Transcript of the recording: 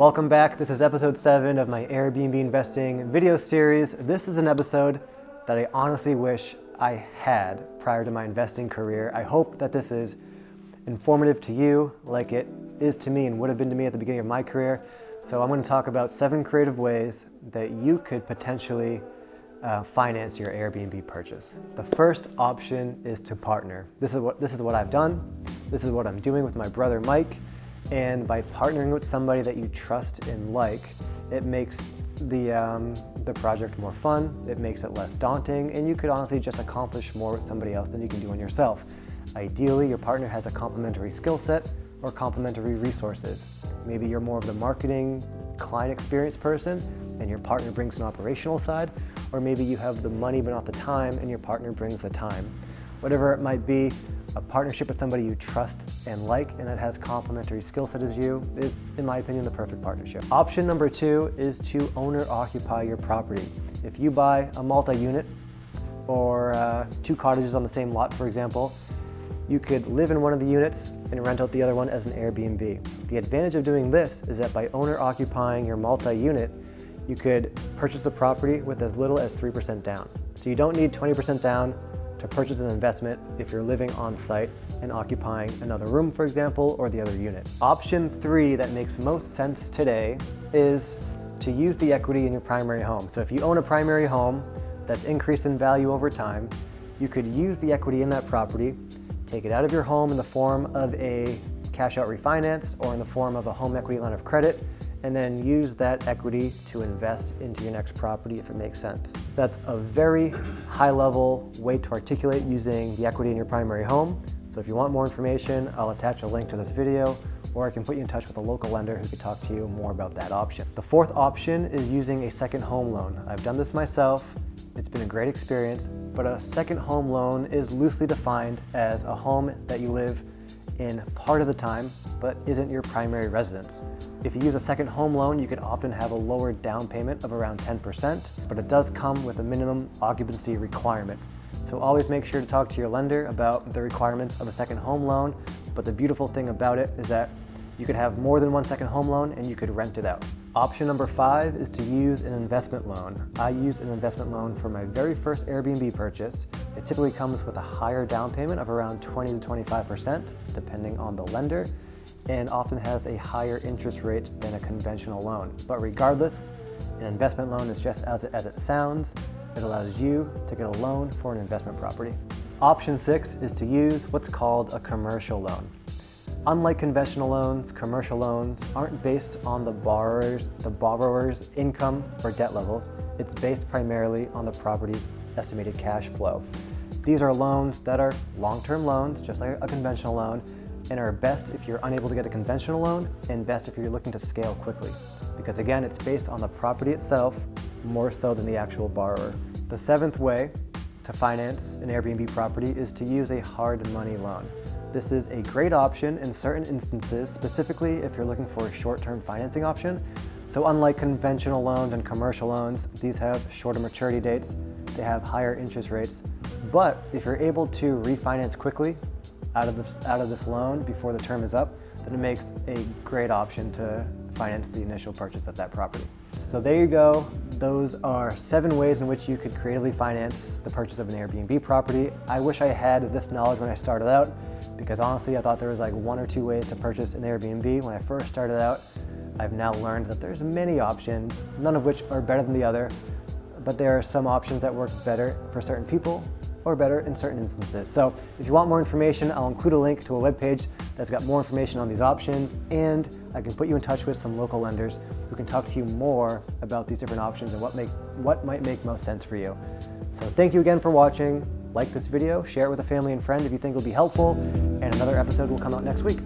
Welcome back. This is episode 7 of my Airbnb investing video series. This is an episode that I honestly wish I had prior to my investing career. I hope that this is informative to you like it is to me and would have been to me at the beginning of my career. So I'm going to talk about 7 creative ways that you could potentially finance your Airbnb purchase. The first option is to partner. This is what I've done. This is what I'm doing with my brother Mike. And by partnering with somebody that you trust and like, it makes the project more fun, it makes it less daunting, and you could honestly just accomplish more with somebody else than you can do on yourself. Ideally, your partner has a complementary skill set or complementary resources. Maybe you're more of the marketing, client experience person, and your partner brings an operational side, or maybe you have the money but not the time, and your partner brings the time. Whatever it might be, a partnership with somebody you trust and like and that has complementary skill set as you is, in my opinion, the perfect partnership. Option number 2 is to owner-occupy your property. If you buy a multi-unit or 2 cottages on the same lot, for example, you could live in one of the units and rent out the other one as an Airbnb. The advantage of doing this is that by owner-occupying your multi-unit, you could purchase the property with as little as 3% down. So you don't need 20% down to purchase an investment if you're living on site and occupying another room, for example, or the other unit. Option 3 that makes most sense today is to use the equity in your primary home. So if you own a primary home that's increased in value over time, you could use the equity in that property, take it out of your home in the form of a cash out refinance or in the form of a home equity line of credit, and then use that equity to invest into your next property if it makes sense. That's a very high-level way to articulate using the equity in your primary home. So if you want more information, I'll attach a link to this video, or I can put you in touch with a local lender who could talk to you more about that option. The fourth option is using a second home loan. I've done this myself. It's been a great experience, but a second home loan is loosely defined as a home that you live in part of the time, but isn't your primary residence. If you use a second home loan, you could often have a lower down payment of around 10%, but it does come with a minimum occupancy requirement. So always make sure to talk to your lender about the requirements of a second home loan, but the beautiful thing about it is that you could have more than one second home loan and you could rent it out. Option number 5 is to use an investment loan. I used an investment loan for my very first Airbnb purchase. It typically comes with a higher down payment of around 20 to 25%, depending on the lender, and often has a higher interest rate than a conventional loan. But regardless, an investment loan is just as it sounds. It allows you to get a loan for an investment property. Option 6 is to use what's called a commercial loan. Unlike conventional loans, commercial loans aren't based on the borrower's income or debt levels. It's based primarily on the property's estimated cash flow. These are loans that are long-term loans, just like a conventional loan, and are best if you're unable to get a conventional loan and best if you're looking to scale quickly. Because again, it's based on the property itself more so than the actual borrower. The 7th way to finance an Airbnb property is to use a hard money loan. This is a great option in certain instances, specifically if you're looking for a short-term financing option. So unlike conventional loans and commercial loans, these have shorter maturity dates, they have higher interest rates. But if you're able to refinance quickly out of this loan before the term is up, then it makes a great option to finance the initial purchase of that property. So there you go. Those are 7 ways in which you could creatively finance the purchase of an Airbnb property. I wish I had this knowledge when I started out, because honestly, I thought there was like 1 or 2 ways to purchase an Airbnb when I first started out. I've now learned that there's many options, none of which are better than the other, but there are some options that work better for certain people or better in certain instances. So if you want more information, I'll include a link to a webpage that's got more information on these options, and I can put you in touch with some local lenders who can talk to you more about these different options and what might make most sense for you. So thank you again for watching. Like this video, share it with a family and friend if you think it'll be helpful, and another episode will come out next week.